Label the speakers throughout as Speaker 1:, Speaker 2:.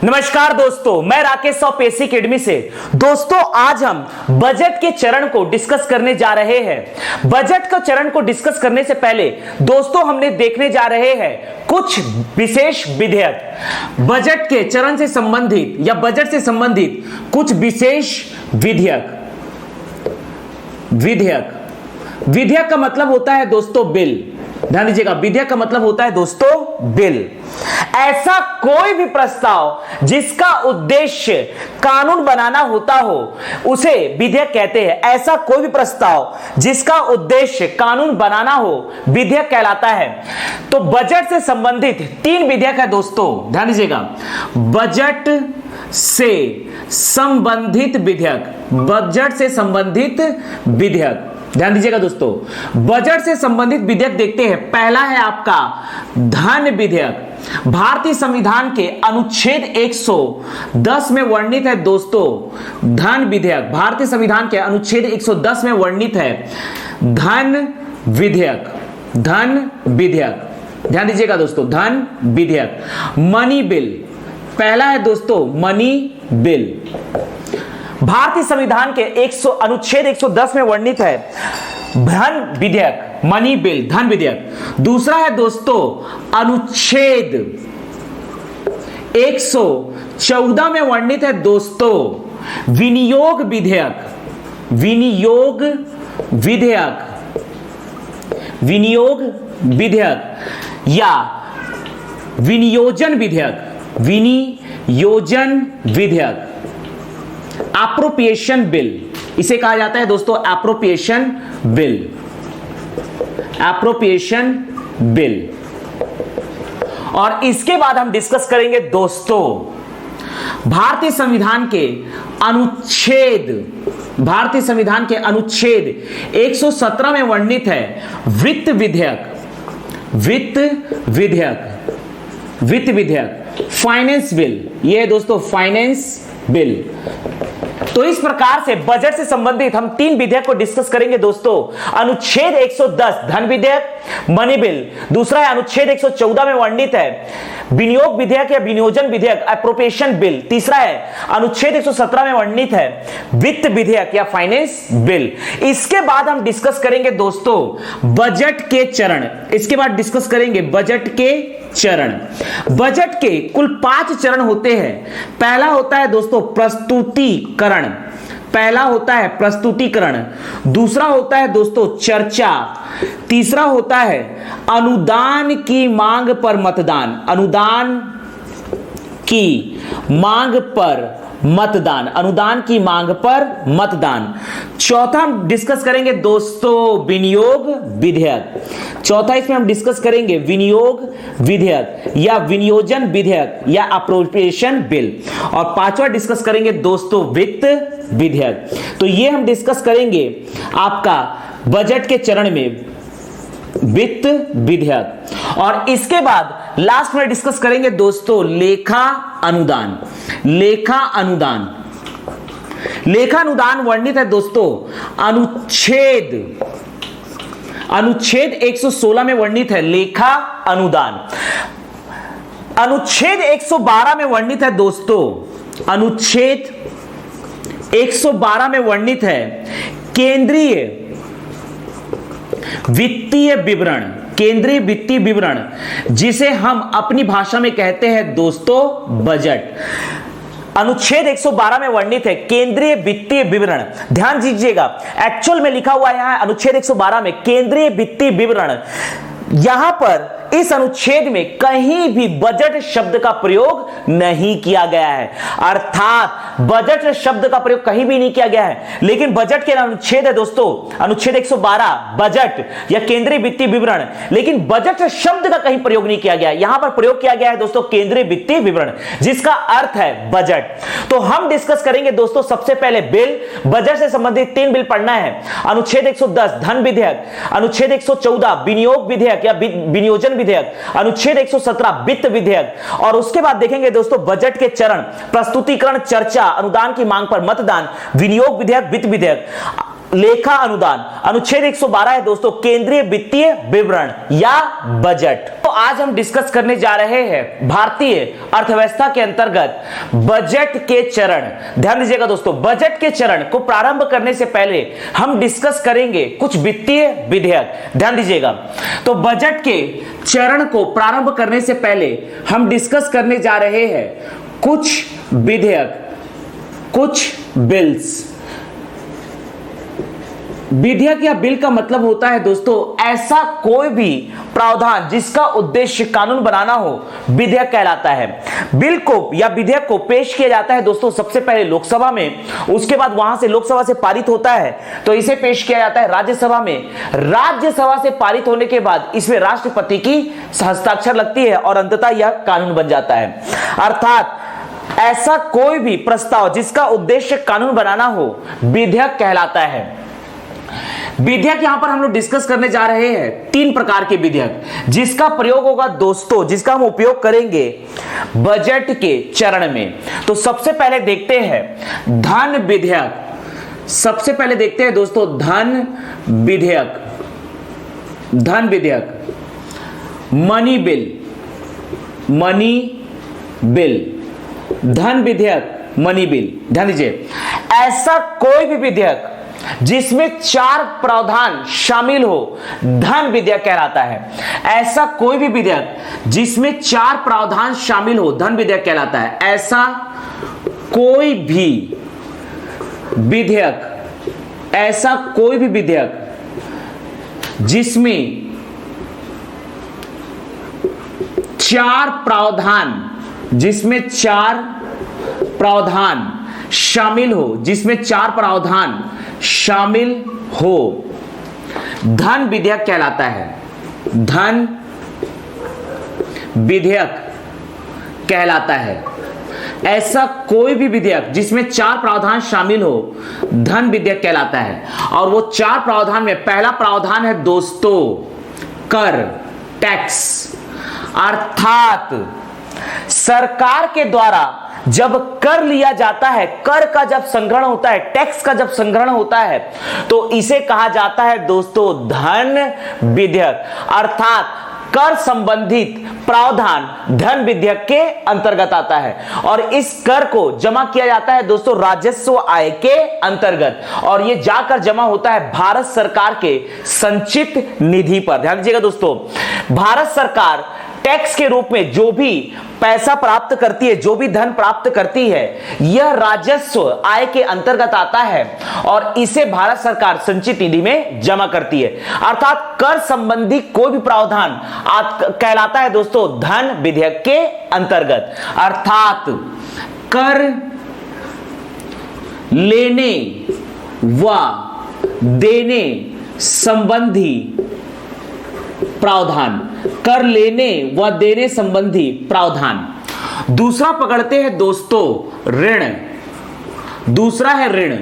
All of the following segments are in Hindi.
Speaker 1: नमस्कार दोस्तों, मैं राकेश पेसी एकेडमी से। दोस्तों, आज हम बजट के चरण को डिस्कस करने जा रहे हैं। बजट का चरण को डिस्कस करने से पहले दोस्तों हमने देखने जा रहे हैं कुछ विशेष विधेयक। बजट के चरण से संबंधित या बजट से संबंधित कुछ विशेष विधेयक का मतलब होता है दोस्तों बिल। ध्यान दीजिएगा, विधेयक का मतलब होता है दोस्तों बिल। ऐसा कोई भी प्रस्ताव जिसका उद्देश्य कानून बनाना होता हो उसे विधेयक कहते हैं। ऐसा कोई भी प्रस्ताव जिसका उद्देश्य कानून बनाना हो विधेयक कहलाता है। तो बजट से संबंधित 3 विधेयक है दोस्तों, ध्यान दीजिएगा। बजट से संबंधित विधेयक, ध्यान दीजिएगा दोस्तों। बजट से संबंधित विधेयक देखते हैं। पहला है आपका धन विधेयक। भारतीय संविधान के अनुच्छेद 110 में वर्णित है दोस्तों धन विधेयक। भारतीय संविधान के अनुच्छेद 110 में वर्णित है धन विधेयक। ध्यान दीजिएगा दोस्तों, धन विधेयक। मनी बिल, पहला है दोस्तों मनी बिल। भारतीय संविधान के अनुच्छेद 110 में वर्णित है धन विधेयक, मनी बिल, धन विधेयक। दूसरा है दोस्तों अनुच्छेद 114 में वर्णित है दोस्तों विनियोग विधेयक या विनियोजन विधेयक। एप्रोप्रिएशन बिल, इसे कहा जाता है दोस्तों एप्रोप्रिएशन बिल। और इसके बाद हम डिस्कस करेंगे दोस्तों भारतीय संविधान के अनुच्छेद 117 में वर्णित है वित्त विधेयक, फाइनेंस बिल। यह है दोस्तों फाइनेंस बिल। तो इस प्रकार से बजट से संबंधित हम 3 विधेयक को डिस्कस करेंगे दोस्तों। अनुच्छेद 110 धन विधेयक, मनी बिल। दूसरा है अनुच्छेद 114 में वर्णित है विनियोग विधेयक या विनियोजन विधेयक, एप्रोप्रिएशन बिल। तीसरा है अनुच्छेद 117 में वर्णित है वित्त विधेयक या फाइनेंस बिल। इसके बाद हम डिस्कस करेंगे दोस्तों बजट के चरण। इसके बाद डिस्कस करेंगे बजट के चरण। बजट के कुल 5 चरण होते हैं। पहला होता है दोस्तों प्रस्तुतिकरण। दूसरा होता है दोस्तों चर्चा। तीसरा होता है अनुदान की मांग पर मतदान। चौथा हम डिस्कस करेंगे दोस्तों विनियोग विधेयक। चौथा इसमें हम डिस्कस करेंगे विनियोग विधेयक या विनियोजन विधेयक या अप्रोप्रिएशन बिल। और पांचवा डिस्कस करेंगे दोस्तों वित्त विधेयक। तो ये हम डिस्कस करेंगे आपका बजट के चरण में वित्त विधेयक। और इसके बाद लास्ट में डिस्कस करेंगे दोस्तों लेखा अनुदान वर्णित है दोस्तों अनुच्छेद 116 में वर्णित है लेखा अनुदान। अनुच्छेद 112 में वर्णित है दोस्तों अनुच्छेद 112 में वर्णित है केंद्रीय वित्तीय विवरण, जिसे हम अपनी भाषा में कहते हैं दोस्तों बजट। अनुच्छेद 112 में वर्णित है केंद्रीय वित्तीय विवरण। ध्यान दीजिएगा, एक्चुअल में लिखा हुआ यहां अनुच्छेद 112 में केंद्रीय वित्तीय विवरण। यहां पर इस अनुच्छेद में कहीं भी बजट शब्द का प्रयोग नहीं किया गया है, अर्थात बजट शब्द का प्रयोग कहीं भी नहीं किया गया है। लेकिन बजट के अनुच्छेद है दोस्तों अनुच्छेद 112 बजट या केंद्रीय वित्तीय विवरण, लेकिन बजट शब्द का कहीं प्रयोग नहीं किया गया है। यहां पर प्रयोग किया गया है दोस्तों केंद्रीय वित्तीय विवरण, जिसका अर्थ है बजट। तो हम डिस्कस करेंगे दोस्तों सबसे पहले बिल। बजट से संबंधित 3 बिल पढ़ना है। अनुच्छेद 110 धन विधेयक, अनुच्छेद 114 विनियोग विधेयक या विनियोजन विधेयक, अनुच्छेद 117 वित्त विधेयक। और उसके बाद देखेंगे दोस्तों बजट के चरण, प्रस्तुतिकरण, चर्चा, अनुदान की मांग पर मतदान, विनियोग विधेयक, वित्त विधेयक। लेखा अनुदान। अनुच्छेद 112 है दोस्तों केंद्रीय वित्तीय विवरण या बजट। तो आज हम डिस्कस करने जा रहे हैं भारतीय अर्थव्यवस्था के अंतर्गत बजट के चरण। ध्यान दीजिएगा दोस्तों, बजट के चरण को प्रारंभ करने से पहले हम डिस्कस करेंगे कुछ वित्तीय विधेयक। ध्यान दीजिएगा, तो बजट के चरण को प्रारंभ करने से पहले हम डिस्कस करने जा रहे हैं कुछ विधेयक, कुछ बिल्स। विधेयक या बिल का मतलब होता है दोस्तों ऐसा कोई भी प्रावधान जिसका उद्देश्य कानून बनाना हो, विधेयक कहलाता है। बिल को या विधेयक को पेश किया जाता है दोस्तों सबसे पहले लोकसभा में, उसके बाद वहां से लोकसभा से पारित होता है तो इसे पेश किया जाता है राज्यसभा में। राज्यसभा से पारित होने के बाद इसमें राष्ट्रपति की हस्ताक्षर लगती है और अंततः यह कानून बन जाता है। अर्थात ऐसा कोई भी प्रस्ताव जिसका उद्देश्य कानून बनाना हो, विधेयक कहलाता है। विधेयक यहां पर हम लोग डिस्कस करने जा रहे हैं तीन प्रकार के विधेयक जिसका प्रयोग होगा दोस्तों, जिसका हम उपयोग करेंगे बजट के चरण में। तो सबसे पहले देखते हैं धन विधेयक। सबसे पहले देखते हैं दोस्तों धन विधेयक। धन विधेयक, मनी बिल, मनी बिल, धन विधेयक, मनी बिल। ध्यान दीजिए, ऐसा कोई भी विधेयक जिसमें चार प्रावधान शामिल हो, धन विधेयक कहलाता है। ऐसा कोई भी विधेयक जिसमें चार प्रावधान शामिल हो, धन विधेयक कहलाता है। ऐसा कोई भी विधेयक, ऐसा कोई भी विधेयक जिसमें चार प्रावधान, जिसमें चार प्रावधान शामिल हो, जिसमें चार प्रावधान शामिल हो, धन विधेयक कहलाता है। धन विधेयक कहलाता है। ऐसा कोई भी विधेयक जिसमें चार प्रावधान शामिल हो, धन विधेयक कहलाता है। और वो चार प्रावधान में पहला प्रावधान है दोस्तों कर, टैक्स। अर्थात सरकार के द्वारा जब कर लिया जाता है, कर का जब संग्रहण होता है, टैक्स का जब संग्रहण होता है तो इसे कहा जाता है दोस्तों धन विधेयक। अर्थात कर संबंधित प्रावधान धन विधेयक के अंतर्गत आता है और इस कर को जमा किया जाता है दोस्तों राजस्व आय के अंतर्गत और यह जाकर जमा होता है भारत सरकार के संचित निधि पर। ध्यान दीजिएगा दोस्तों, भारत सरकार टैक्स के रूप में जो भी पैसा प्राप्त करती है, जो भी धन प्राप्त करती है, यह राजस्व आय के अंतर्गत आता है और इसे भारत सरकार संचित निधि में जमा करती है। अर्थात कर संबंधी कोई भी प्रावधान कहलाता है दोस्तों धन विधेयक के अंतर्गत। अर्थात कर लेने व देने संबंधी प्रावधान, कर लेने व देने संबंधी प्रावधान। दूसरा पकड़ते हैं दोस्तों ऋण। दूसरा है ऋण।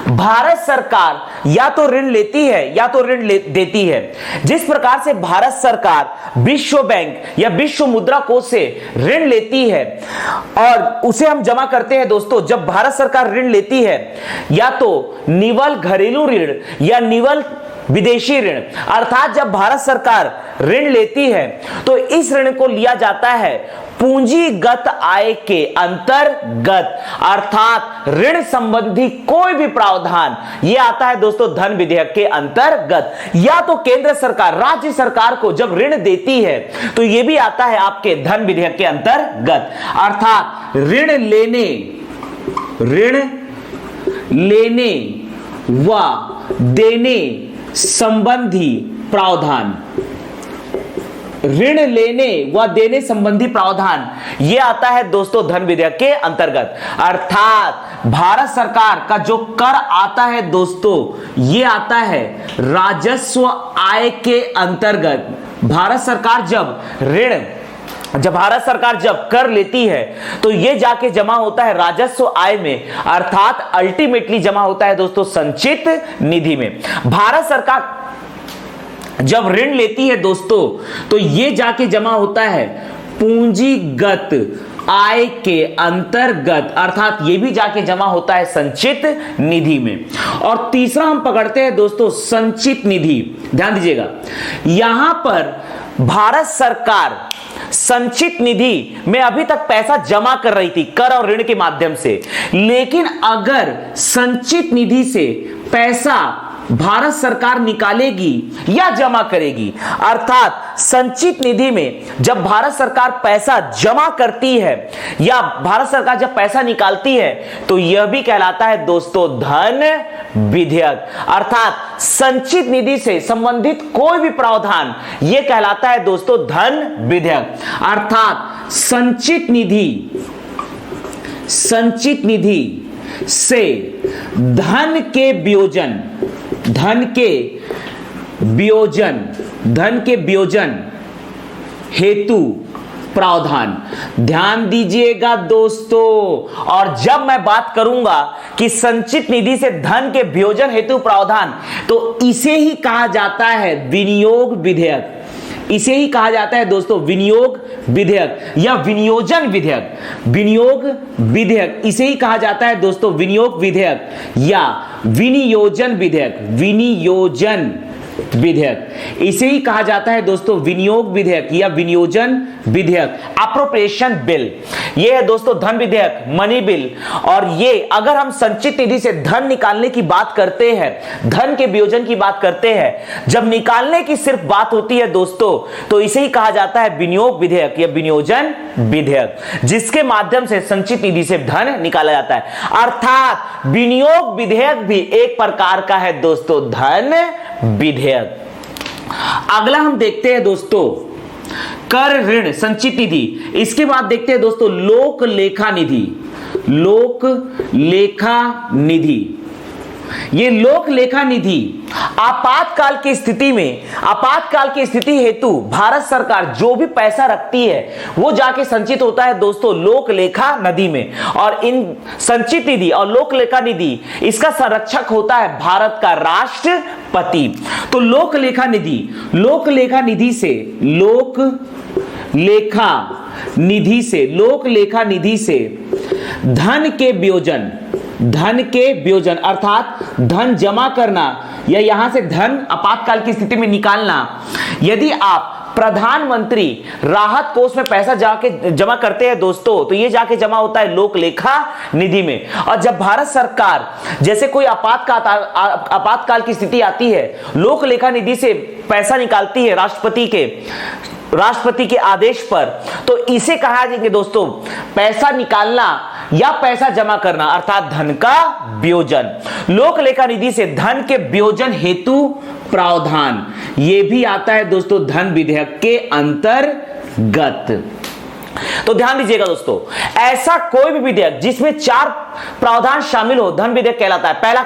Speaker 1: भारत सरकार या तो ऋण लेती है या तो ऋण देती है। जिस प्रकार से भारत सरकार विश्व बैंक या विश्व मुद्रा कोष से ऋण लेती है और उसे हम जमा करते हैं दोस्तों, जब भारत सरकार ऋण लेती है या तो निवल घरेलू ऋण या निवल विदेशी ऋण। अर्थात जब भारत सरकार ऋण लेती है तो इस ऋण को लिया जाता है पूंजीगत आय के अंतर्गत। अर्थात ऋण संबंधी कोई भी प्रावधान यह आता है दोस्तों धन विधेयक के अंतर्गत। या तो केंद्र सरकार राज्य सरकार को जब ऋण देती है तो यह भी आता है आपके धन विधेयक के अंतर्गत। अर्थात ऋण लेने व देने संबंधी प्रावधान, ऋण लेने व देने संबंधी प्रावधान यह आता है दोस्तों धन विधेयक के अंतर्गत। अर्थात भारत सरकार का जो कर आता है दोस्तों यह आता है राजस्व आय के अंतर्गत। भारत सरकार जब कर लेती है तो यह जाके जमा होता है राजस्व आय में, अर्थात अल्टीमेटली जमा होता है दोस्तों संचित निधि में। भारत सरकार जब ऋण लेती है दोस्तों तो यह जाके जमा होता है पूंजीगत आय के अंतर्गत, अर्थात ये भी जाके जमा होता है संचित निधि में। और तीसरा हम पकड़ते हैं दोस्तों संचित निधि। ध्यान दीजिएगा, यहां पर भारत सरकार संचित निधि में अभी तक पैसा जमा कर रही थी कर और ऋण के माध्यम से, लेकिन अगर संचित निधि से पैसा भारत सरकार निकालेगी या जमा करेगी, अर्थात संचित निधि में जब भारत सरकार पैसा जमा करती है या भारत सरकार जब पैसा निकालती है, तो यह भी कहलाता है दोस्तों धन विधेयक। अर्थात संचित निधि से संबंधित कोई भी प्रावधान यह कहलाता है दोस्तों धन विधेयक। अर्थात संचित निधि से धन के वियोजन हेतु प्रावधान। ध्यान दीजिएगा दोस्तों, और जब मैं बात करूंगा कि संचित निधि से धन के वियोजन हेतु प्रावधान, तो इसे ही कहा जाता है विनियोग विधेयक। इसे ही कहा जाता है दोस्तों विनियोग विधेयक या विनियोजन विधेयक। विनियोग विधेयक इसे ही कहा जाता है दोस्तों विनियोग विधेयक या विनियोजन विधेयक। विनियोजन विधेयक इसे ही कहा जाता है दोस्तों विनियोग विधेयक या विनियोजन विधेयक। अप्रोप्रिएशन बिल ये है दोस्तों धन विधेयक, मनी बिल। और ये अगर हम संचित निधि से धन निकालने की बात करते हैं, धन के वियोजन की बात करते हैं, जब निकालने की सिर्फ बात होती है दोस्तों, तो इसे ही कहा जाता है विनियोग विधेयक या विनियोजन विधेयक, जिसके माध्यम से संचित निधि से धन निकाला जाता है। अर्थात विनियोग विधेयक भी एक प्रकार का है दोस्तों धन विधेयक। अगला हम देखते हैं दोस्तों कर ऋण संचित निधि। इसके बाद देखते हैं दोस्तों लोक लेखा निधि। लोक लेखा निधि, ये लोक लेखा निधि आपातकाल की स्थिति में, आपातकाल की स्थिति हेतु भारत सरकार जो भी पैसा रखती है वो जाके संचित होता है दोस्तों लोक लेखा निधि में। और इन संचित निधि और लोक लेखा निधि इसका संरक्षक होता है भारत का राष्ट्रपति। तो लोक लेखा निधि, लोक लेखा निधि से, लोक लेखा निधि से धन के वियोजन, धन के वियोजन अर्थात धन जमा करना या यहां से धन आपातकाल की स्थिति में निकालना। यदि आप प्रधानमंत्री राहत कोष में पैसा जाके जमा करते हैं दोस्तों, तो ये जाके जमा होता है लोक लेखा निधि में। और जब भारत सरकार जैसे कोई आपातकाल की स्थिति आती है, लोक लेखा निधि से पैसा निकालती है राष्ट्रपति के आदेश पर, तो इसे कहा जाएगा दोस्तों पैसा निकालना या पैसा जमा करना, अर्थात धन का वियोजन। लोक लेखा निधि से धन के वियोजन हेतु प्रावधान, यह भी आता है दोस्तों धन विधेयक के अंतर्गत। तो ध्यान दीजिएगा दोस्तों, ऐसा कोई भी विधेयक जिसमें 4 प्रावधान शामिल हो धन विधेयक कहलाता है। पहला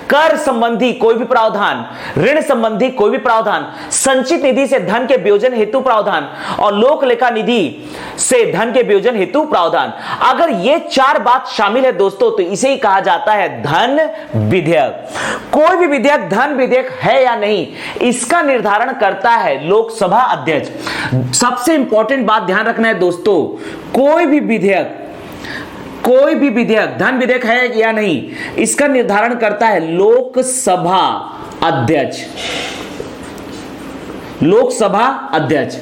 Speaker 1: कर संबंधी कोई भी प्रावधान, ऋण संबंधी कोई भी प्रावधान, संचित निधि से धन के वियोजन हेतु प्रावधान और लोक लेखा निधि से धन के वियोजन हेतु प्रावधान। अगर ये 4 बात शामिल है दोस्तों, तो इसे ही कहा जाता है धन विधेयक। कोई भी विधेयक धन विधेयक है या नहीं, इसका निर्धारण करता है लोकसभा अध्यक्ष। सबसे इंपॉर्टेंट बात ध्यान रखना है दोस्तों, कोई भी विधेयक धन विधेयक है या नहीं, इसका निर्धारण करता है लोकसभा अध्यक्ष। लोकसभा अध्यक्ष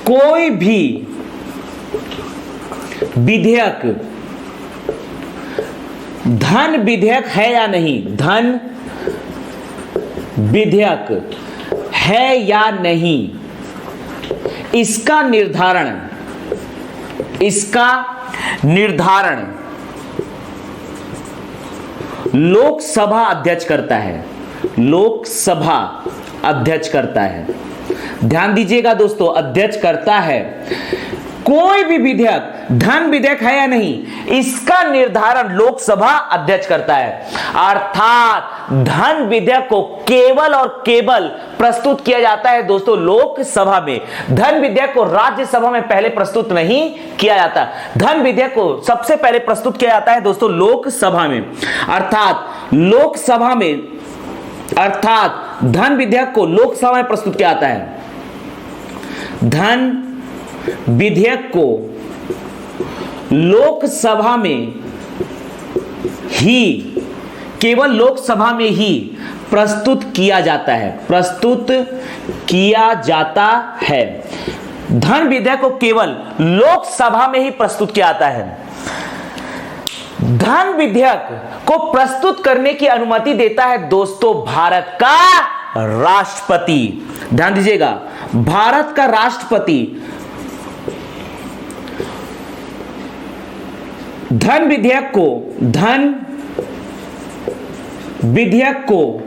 Speaker 1: कोई भी विधेयक धन विधेयक है या नहीं, धन विधेयक है या नहीं, इसका निर्धारण लोकसभा अध्यक्ष करता है। लोकसभा अध्यक्ष करता है। ध्यान दीजिएगा दोस्तों, अध्यक्ष करता है। कोई भी विधेयक धन विधेयक है या नहीं, इसका निर्धारण लोकसभा अध्यक्ष करता है। अर्थात धन विधेयक को केवल और केवल प्रस्तुत किया जाता है दोस्तों लोकसभा में। धन विधेयक को राज्यसभा में पहले प्रस्तुत नहीं किया जाता। धन विधेयक को सबसे पहले प्रस्तुत किया जाता है दोस्तों लोकसभा में। अर्थात धन विधेयक को लोकसभा में प्रस्तुत किया जाता है। धन विधेयक को लोकसभा में ही, केवल लोकसभा में ही प्रस्तुत किया जाता है, प्रस्तुत किया जाता है। धन विधेयक को केवल लोकसभा में ही प्रस्तुत किया जाता है। धन विधेयक को प्रस्तुत करने की अनुमति देता है दोस्तों भारत का राष्ट्रपति। ध्यान दीजिएगा, भारत का राष्ट्रपति धन विधेयक को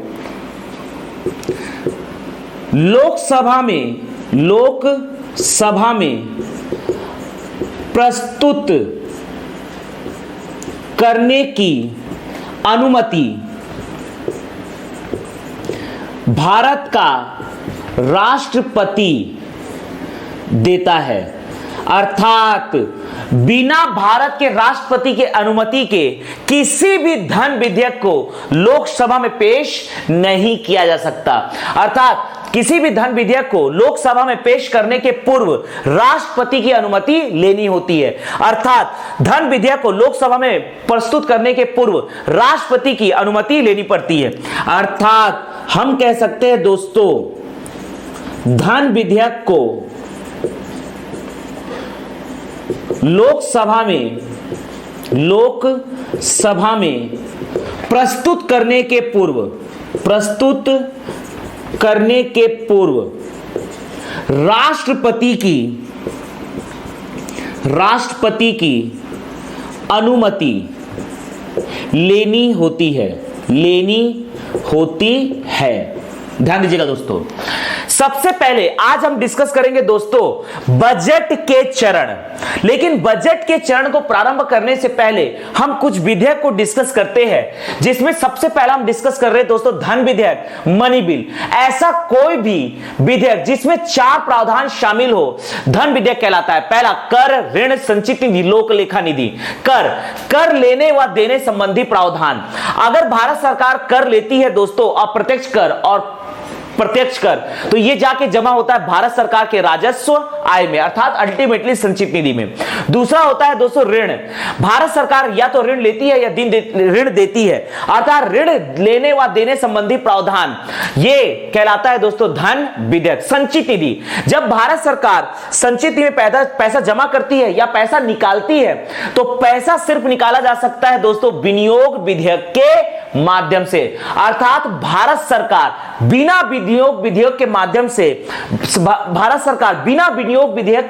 Speaker 1: लोकसभा में प्रस्तुत करने की अनुमति भारत का राष्ट्रपति देता है। अर्थात बिना भारत के राष्ट्रपति के अनुमति के किसी भी धन विधेयक को लोकसभा में पेश नहीं किया जा सकता। अर्थात किसी भी धन विधेयक को लोकसभा में पेश करने के पूर्व राष्ट्रपति की अनुमति लेनी होती है। अर्थात धन विधेयक को लोकसभा में प्रस्तुत करने के पूर्व राष्ट्रपति की अनुमति लेनी पड़ती है। अर्थात हम कह सकते हैं दोस्तों, धन विधेयक को लोकसभा में प्रस्तुत करने के पूर्व राष्ट्रपति की अनुमति लेनी होती है। ध्यान दीजिएगा दोस्तों, सबसे पहले आज हम डिस्कस करेंगे दोस्तों बजट के चरण। लेकिन बजट के चरण को प्रारंभ करने से पहले हम कुछ विधेयक को डिस्कस करते हैं, जिसमें सबसे पहला हम डिस्कस कर रहे हैं दोस्तों धन विधेयक, मनी बिल। ऐसा कोई भी विधेयक जिसमें 4 प्रावधान शामिल हो धन विधेयक कहलाता है। पहला, कर, ऋण, संचित निधि, लोक लेखा निधि। कर लेने व देने संबंधी प्रावधान। अगर भारत सरकार कर लेती है दोस्तों, अप्रत्यक्ष कर और प्रत्यक्ष कर, तो ये जाके जमा होता है भारत सरकार के राजस्व आय में, अर्थात अल्टीमेटली संचित निधि में। दूसरा होता है दोस्तों ऋण। भारत सरकार या तो ऋण लेती है या ऋण देती है, अर्थात ऋण लेने व देने संबंधी प्रावधान, ये कहलाता है दोस्तों धन विधेयक। संचित निधि, जब भारत सरकार संचित निधि में पैसा जमा करती है या पैसा निकालती है, तो पैसा सिर्फ निकाला जा सकता है दोस्तों विनियोग विधेयक के माध्यम से। अर्थात भारत सरकार बिना विनियोग विधेयक के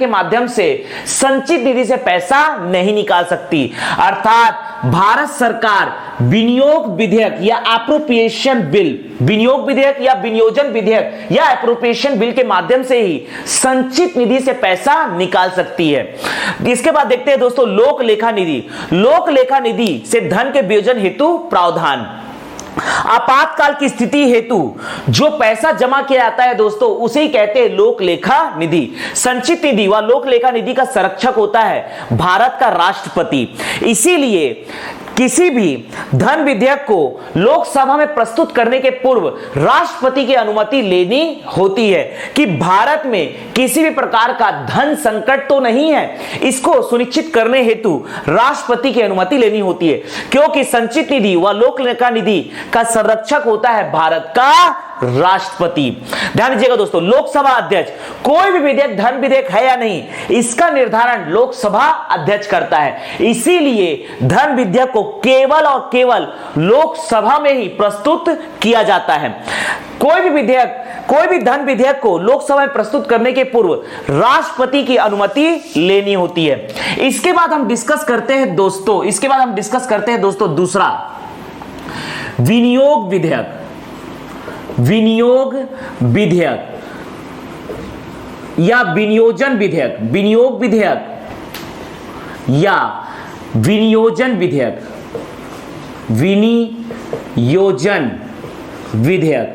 Speaker 1: माध्यम से संचित निधि से पैसा नहीं निकाल सकती। अर्थात भारत सरकार विनियोग विधेयक या एप्रोप्रिएशन बिल, विनियोग विधेयक या विनियोजन विधेयक या एप्रोप्रिएशन बिल के माध्यम से ही संचित निधि से पैसा निकाल सकती है। इसके बाद देखते हैं दोस्तों लोक लेखा निधि। लोक लेखा निधि से धन के वियोजन हेतु प्रावधान। आपातकाल की स्थिति हेतु जो पैसा जमा किया जाता है दोस्तों, उसे ही कहते हैं लोक लेखा निधि। संचित निधि व लोक लेखा निधि का संरक्षक होता है भारत का राष्ट्रपति। इसीलिए किसी भी धन विधेयक को लोकसभा में प्रस्तुत करने के पूर्व राष्ट्रपति की अनुमति लेनी होती है कि भारत में किसी भी प्रकार का धन संकट तो नहीं है। इसको सुनिश्चित करने हेतु राष्ट्रपति की अनुमति लेनी होती है, क्योंकि संचित निधि व लोक लेखा निधि का संरक्षक होता है भारत का राष्ट्रपति। ध्यान दीजिएगा दोस्तों, लोकसभा अध्यक्ष, कोई भी विधेयक धन विधेयक है या नहीं, इसका निर्धारण लोकसभा अध्यक्ष करता है। इसीलिए धन विधेयक को केवल और केवल लोकसभा में ही प्रस्तुत किया जाता है। कोई भी धन विधेयक को लोकसभा में प्रस्तुत करने के पूर्व राष्ट्रपति की अनुमति लेनी होती है। इसके बाद हम डिस्कस करते हैं दोस्तों दूसरा विनियोग विधेयक। विनियोग विधेयक या विनियोजन विधेयक, विनियोग विधेयक या विनियोजन विधेयक, विनियोजन विधेयक,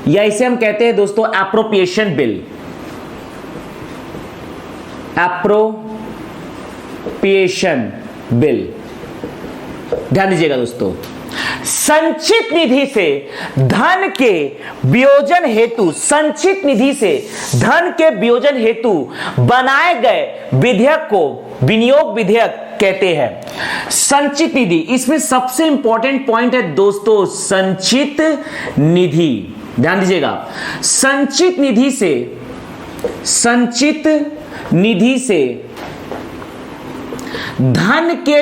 Speaker 1: या इसे हम कहते हैं दोस्तों एप्रोप्रिएशन बिल। एप्रोप्रिएशन बिल, ध्यान दीजिएगा दोस्तों, संचित निधि से धन के वियोजन हेतु, संचित निधि से धन के वियोजन हेतु बनाए गए विधेयक को विनियोग विधेयक कहते हैं। संचित निधि, इसमें सबसे इंपॉर्टेंट पॉइंट है दोस्तों संचित निधि, ध्यान दीजिएगा। संचित निधि से धन के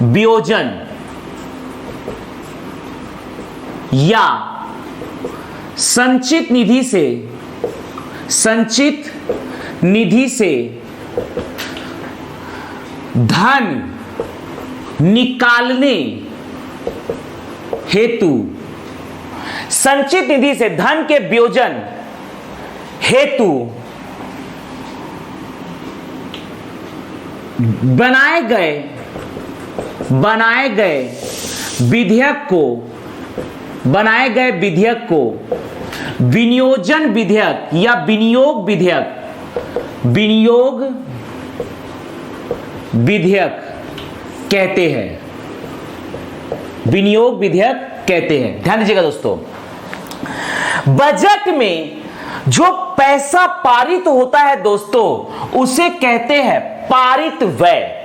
Speaker 1: वियोजन या संचित निधि से धन निकालने हेतु, संचित निधि से धन के वियोजन हेतु बनाए गए विधेयक को विनियोजन विधेयक या विनियोग विधेयक कहते हैं। विनियोग विधेयक कहते हैं। ध्यान दीजिएगा दोस्तों, बजट में जो पैसा पारित होता है दोस्तों उसे कहते हैं पारित व्यय।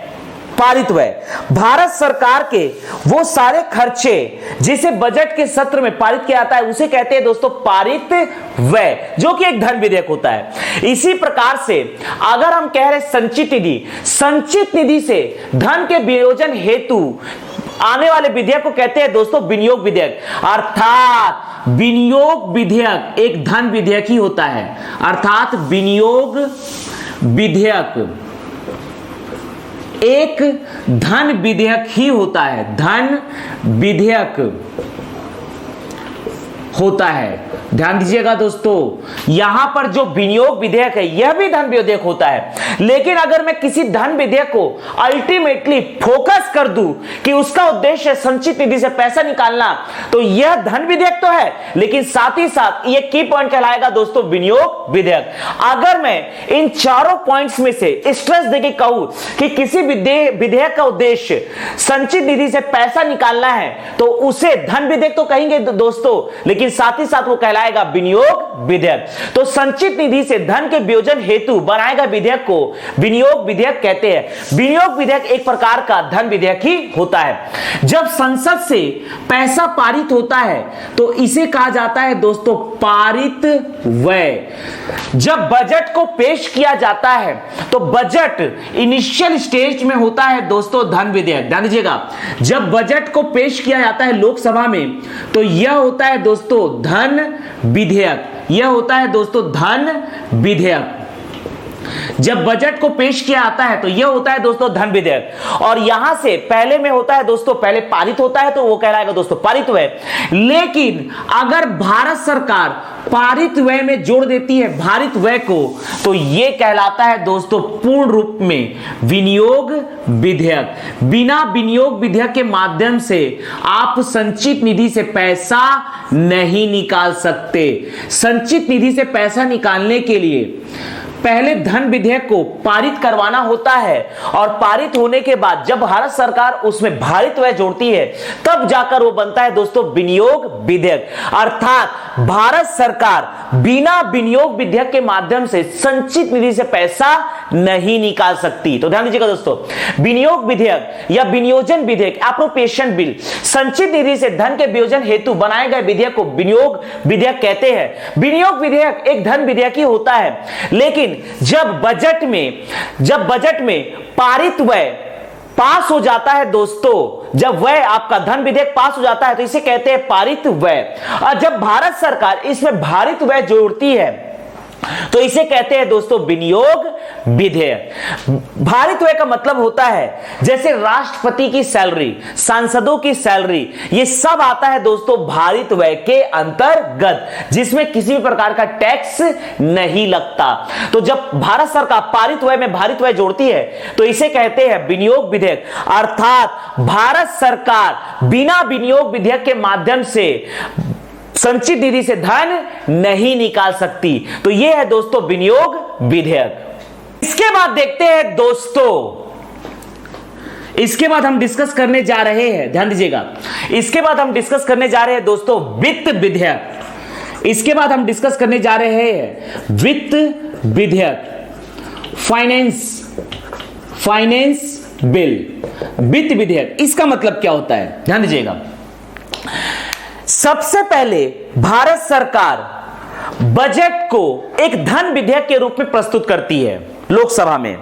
Speaker 1: भारत सरकार के वो सारे खर्चे जिसे बजट के सत्र में पारित किया जाता है उसे कहते हैं दोस्तों पारित व्यय, जो कि एक धन विधेयक होता है। इसी प्रकार से अगर हम कह रहे संचित निधि से धन के विनियोजन हेतु आने वाले विधेयक को कहते हैं दोस्तों विनियोग विधेयक। अर्थात विनियोग विधेयक एक धन विधेयक ही होता है। अर्थात विनियोग विधेयक एक धन विधेयक ही होता है, धन विधेयक होता है। ध्यान दीजिएगा दोस्तों, यहां पर जो विनियोग विधेयक है यह भी धन विधेयक होता है। लेकिन अगर मैं किसी धन विधेयक को अल्टीमेटली फोकस कर दूं कि उसका उद्देश्य संचित निधि से पैसा निकालना, तो यह धन विधेयक तो है, लेकिन साथ ही साथ यह की पॉइंट कहलाएगा दोस्तों विनियोग विधेयक। अगर मैं इन चारों पॉइंट्स में से स्ट्रेस देके कहूं कि किसी विधेयक का उद्देश्य संचित निधि से पैसा निकालना है तो उसे धन विधेयक तो कहेंगे दोस्तों, लेकिन साथ ही साथ वो कहलाएगा विनियोग विधेयक। तो संचित निधि से धन के वियोजन हेतु बनाए गए विधेयक को विनियोग विधेयक कहते हैं। विनियोग विधेयक एक प्रकार का धन विधेयक ही होता है। जब संसद से पैसा पारित होता है तो इसे कहा जाता है दोस्तों पारित व्यय। जब बजट को पेश किया जाता है तो बजट इनिशियल स्टेज में होता है दोस्तों धन विधेयक। ध्यान दीजिएगा, जब बजट को पेश किया जाता है लोकसभा में तो यह होता है दोस्तों धन विधेयक। यह होता है दोस्तों धन विधेयक। जब बजट को पेश किया जाता है तो यह होता है दोस्तों धन विधेयक। और यहां से पहले में होता है दोस्तों, पहले पारित होता है तो वो कहलाएगा दोस्तों पारित व्यय। लेकिन अगर भारत सरकार पारित व्यय में जोड़ देती है भारित व्यय को तो यह कहलाता है दोस्तों पूर्ण रूप में विनियोग विधेयक। बिना विनियोग विधेयक के माध्यम से आप संचित निधि से पैसा नहीं निकाल सकते। संचित निधि से पैसा निकालने के लिए पहले धन विधेयक को पारित करवाना होता है और पारित होने के बाद जब भारत सरकार उसमें भारित व्यय जोड़ती है तब जाकर वो बनता है दोस्तों विनियोग विधेयक। अर्थात भारत सरकार बिना विनियोग विधेयक के माध्यम से संचित निधि से पैसा नहीं निकाल सकती। तो ध्यान दीजिएगा दोस्तों, विनियोग विधेयक या विनियोजन विधेयक एप्रोप्रिएशन बिल संचित निधि से धन के वियोजन हेतु बनाए गए विधेयक को विनियोग विधेयक कहते हैं। विनियोग विधेयक एक धन विधेयक ही होता है, लेकिन जब बजट में पारित व्यय पास हो जाता है दोस्तों, जब व्यय आपका धन विधेयक पास हो जाता है तो इसे कहते हैं पारित व्यय। और जब भारत सरकार इसमें भारित व्यय जोड़ती है तो इसे कहते हैं दोस्तों विनियोग विधेयक। भारित व्यय का मतलब होता है जैसे राष्ट्रपति की सैलरी, सांसदों की सैलरी, ये सब आता है दोस्तों भारित व्यय के अंतर्गत, जिसमें किसी भी प्रकार का टैक्स नहीं लगता। तो जब भारत सरकार पारित व्यय में भारित व्यय जोड़ती है तो इसे कहते हैं विनियोग विधेयक। अर्थात भारत सरकार बिना विनियोग विधेयक के माध्यम से संचित निधि से धन नहीं निकाल सकती। तो यह है दोस्तों विनियोग विधेयक। इसके बाद देखते हैं दोस्तों, इसके बाद हम डिस्कस करने जा रहे हैं, ध्यान दीजिएगा, इसके बाद हम डिस्कस करने जा रहे हैं दोस्तों वित्त विधेयक। इसके बाद हम डिस्कस करने जा रहे हैं वित्त विधेयक, फाइनेंस बिल, वित्त विधेयक, इसका मतलब क्या होता है, ध्यान दीजिएगा। सबसे पहले भारत सरकार बजट को एक धन विधेयक के रूप में प्रस्तुत करती है लोकसभा में,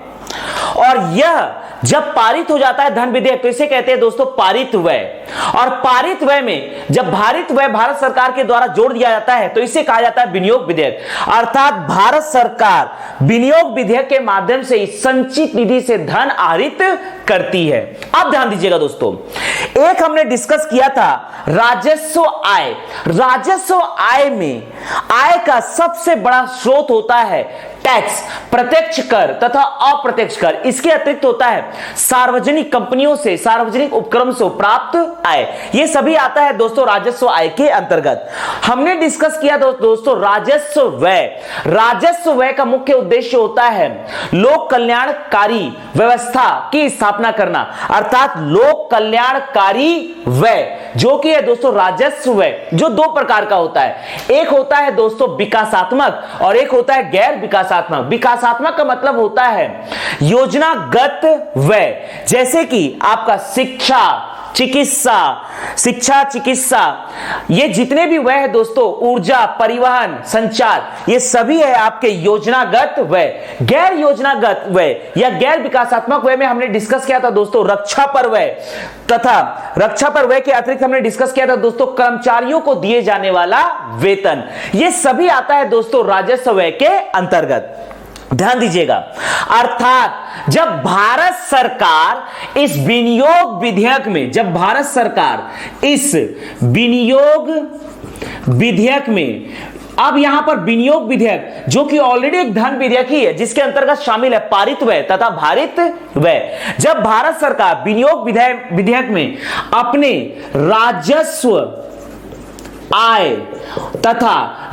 Speaker 1: और यह जब पारित हो जाता है धन विधेयक तो इसे कहते हैं दोस्तों पारित व्यय। और पारित व्यय में जब भारित व्यय भारत सरकार के द्वारा जोड़ दिया जाता है तो इसे कहा जाता है विनियोग विधेयक। अर्थात भारत सरकार विनियोग विधेयक के माध्यम से संचित निधि से धन आहरित करती है। अब ध्यान दीजिएगा दोस्तों, एक हमने डिस्कस किया था राजस्व आय। राजस्व आय में आय का सबसे बड़ा स्रोत होता है टैक्स, प्रत्यक्ष कर तथा अप्रत्यक्ष कर। इसके अतिरिक्त होता है सार्वजनिक कंपनियों से, सार्वजनिक उपक्रम से प्राप्त आय। ये सभी आता है दोस्तों राजस्व आय के अंतर्गत। हमने डिस्कस किया दोस्तों राजस्व व्यय। राजस्व व्यय का मुख्य उद्देश्य होता है लोक कल्याणकारी व्यवस्था की स्थापना करना, अर्थात लोक कल्याणकारी व्यय जो कि है दोस्तों राजस्व व्यय, जो दो प्रकार का होता है। एक होता है दोस्तों विकासात्मक और एक होता है गैर विकासात्मक। विकासात्मक का मतलब होता है योजनागत व्यय, जैसे कि आपका शिक्षा चिकित्सा, ये जितने भी व्यय है दोस्तों, ऊर्जा, परिवहन, संचार, ये सभी है आपके योजनागत व्यय। गैर योजनागत व्यय या गैर विकासात्मक व्यय में हमने डिस्कस किया था दोस्तों रक्षा पर व्यय, तथा रक्षा पर व्यय के अतिरिक्त हमने डिस्कस किया था दोस्तों कर्मचारियों को दिए जाने वाला वेतन। ये सभी आता है दोस्तों राजस्व व्यय के अंतर्गत। ध्यान दीजिएगा, अर्थात जब भारत सरकार इस विनियोग विधेयक में, जब भारत सरकार इस विनियोग विधेयक में, अब यहां पर विनियोग विधेयक जो कि ऑलरेडी एक धन विधेयक ही है जिसके अंतर्गत शामिल है पारित व्यय तथा भारित व्यय, जब भारत सरकार विनियोग विधेयक में अपने राजस्व आय तथा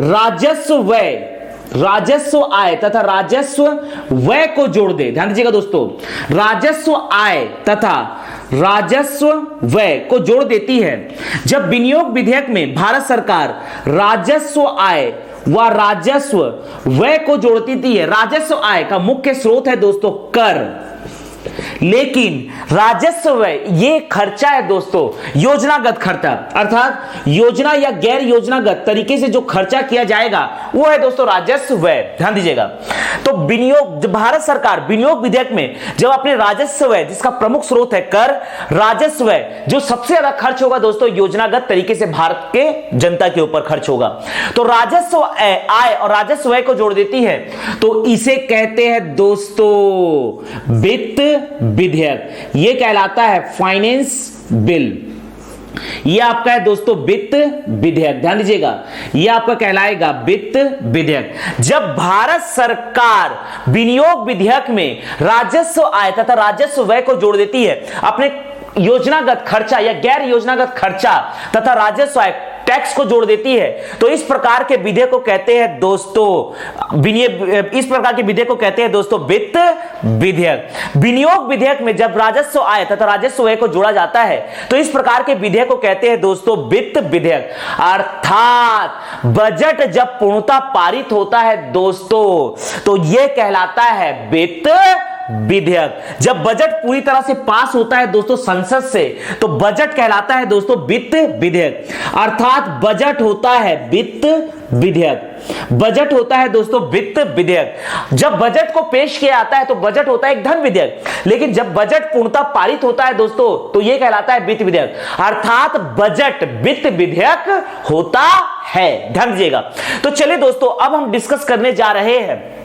Speaker 1: राजस्व आय तथा राजस्व व्यय को जोड़ दे, ध्यान दीजिएगा दोस्तों, राजस्व आय तथा राजस्व व्यय को जोड़ देती है। जब विनियोग विधेयक में भारत सरकार राजस्व आय व राजस्व व्यय को जोड़ती है, राजस्व आय का मुख्य स्रोत है दोस्तों कर, लेकिन राजस्व व्यय ये खर्चा है दोस्तों योजनागत खर्चा, अर्थात योजना या गैर योजनागत तरीके से जो खर्चा किया जाएगा वो है दोस्तों राजस्व व्यय। ध्यान दीजिएगा, तो विनियोग, भारत सरकार विनियोग विधेयक में जब अपने राजस्व व्यय जिसका प्रमुख स्रोत है कर, राजस्व व्यय जो सबसे ज्यादा खर्च होगा दोस्तों योजनागत तरीके से भारत के जनता के ऊपर खर्च होगा, तो राजस्व आय और राजस्व व्यय को जोड़ देती है, तो इसे कहते हैं दोस्तों वित्त विधेयक। यह कहलाता है फाइनेंस बिल। यह आपका है दोस्तों वित्त विधेयक। ध्यान दीजिएगा, यह आपका कहलाएगा वित्त विधेयक। जब भारत सरकार विनियोग विधेयक में राजस्व आय तथा राजस्व व्यय को जोड़ देती है, अपने योजनागत खर्चा या गैर योजनागत खर्चा तथा राजस्व आय टैक्स को जोड़ देती है, तो इस प्रकार के विधेयक को कहते हैं दोस्तों वित्त विधेयक। विनियोग विधेयक में जब राजस्व आय तथा राजस्व व्यय को जोड़ा जाता है तो इस प्रकार के विधेयक को कहते हैं दोस्तों वित्त विधेयक। अर्थात बजट जब पूर्णतः पारित होता है दोस्तों तो यह कहलाता है वित्त विधेयक। जब बजट पूरी तरह से पास होता है दोस्तों संसद से तो बजट कहलाता है दोस्तों वित्त विधेयक। अर्थात बजट होता है वित्त विधेयक, बजट होता है दोस्तों वित्त विधेयक। जब बजट को पेश किया जाता है तो बजट होता है एक धन विधेयक, लेकिन जब बजट पूर्णतः पारित होता है दोस्तों तो यह कहलाता है वित्त विधेयक। अर्थात बजट वित्त विधेयक होता है। ध्यान दीजिएगा, तो चलिए दोस्तों अब हम डिस्कस करने जा रहे हैं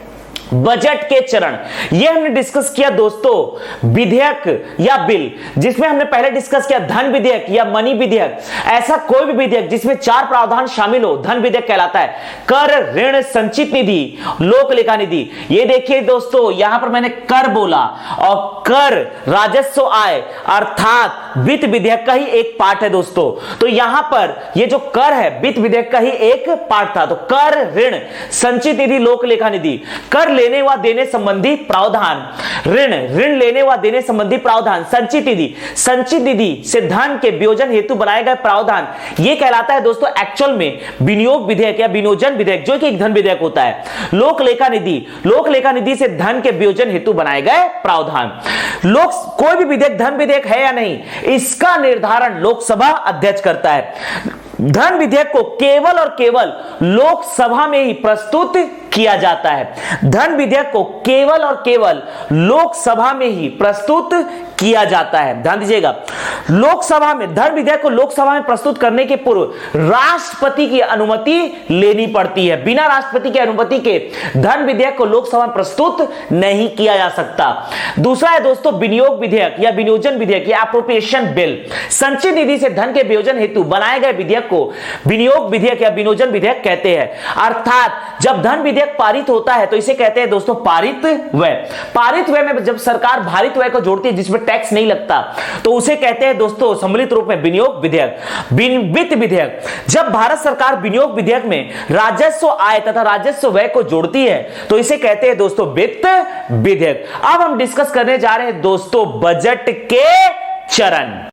Speaker 1: बजट के चरण। यह हमने डिस्कस किया दोस्तों विधेयक या बिल, जिसमें हमने पहले डिस्कस किया धन विधेयक या मनी विधेयक। ऐसा कोई भी विधेयक जिसमें चार प्रावधान शामिल हो धन विधेयक कहलाता है। कर, ऋण, संचित निधि, लोक लेखा निधि। ये देखिए दोस्तों यहां पर मैंने कर बोला, और कर राजस्व आय अर्थात वित्त विधेयक का ही एक पार्ट है दोस्तों। तो यहां पर ये जो कर है वित्त विधेयक का ही एक पार्ट था। तो कर, ऋण, संचित निधि, लोक लेखा निधि। कर लेने व देने संबंधी प्रावधान, ऋण लेने व देने संबंधी प्रावधान, संचित निधि से धन के वियोजन हेतु बनाए गए प्रावधान, यह कहलाता है दोस्तों एक्चुअल में विनियोग विधेयक या विनियोजन विधेयक, जो कि एक धन विधेयक होता है। लोक लेखा निधि से धन के वियोजन हेतु बनाए गए प्रावधान। कोई भी विधेयक धन विधेयक है या नहीं, इसका निर्धारण लोकसभा अध्यक्ष करता है। धन विधेयक को केवल और केवल लोकसभा में ही प्रस्तुत किया जाता है। धन विधेयक को केवल और केवल लोकसभा में ही प्रस्तुत किया जाता है। ध्यान दीजिएगा, लोकसभा में धन विधेयक को लोकसभा में प्रस्तुत करने के पूर्व राष्ट्रपति की अनुमति लेनी पड़ती है। बिना राष्ट्रपति की अनुमति के धन विधेयक को लोकसभा में प्रस्तुत नहीं किया जा सकता। दूसरा है दोस्तों विनियोग विधेयक या विनियोजन विधेयक या एप्रोप्रिएशन बिल। संचित निधि से धन के वियोजन हेतु बनाए गए विधेयक को विनियोग विधेयक या विनियोजन विधेयक कहते हैं। अर्थात जब धन विधेयक पारित होता है तो इसे कहते हैं दोस्तों पारित व्यय। पारित व्यय में जब सरकार भारित व्यय को जोड़ती है जिसमें टैक्स नहीं लगता, तो उसे कहते हैं दोस्तों सम्मिलित रूप में विनियोग विधेयक। वित्त विधेयक, जब भारत सरकार विनियोग विधेयक में राजस्व आय तथा राजस्व व्यय को जोड़ती है तो इसे कहते हैं दोस्तों वित्त विधेयक। अब हम डिस्कस करने जा रहे हैं दोस्तों बजट के चरण।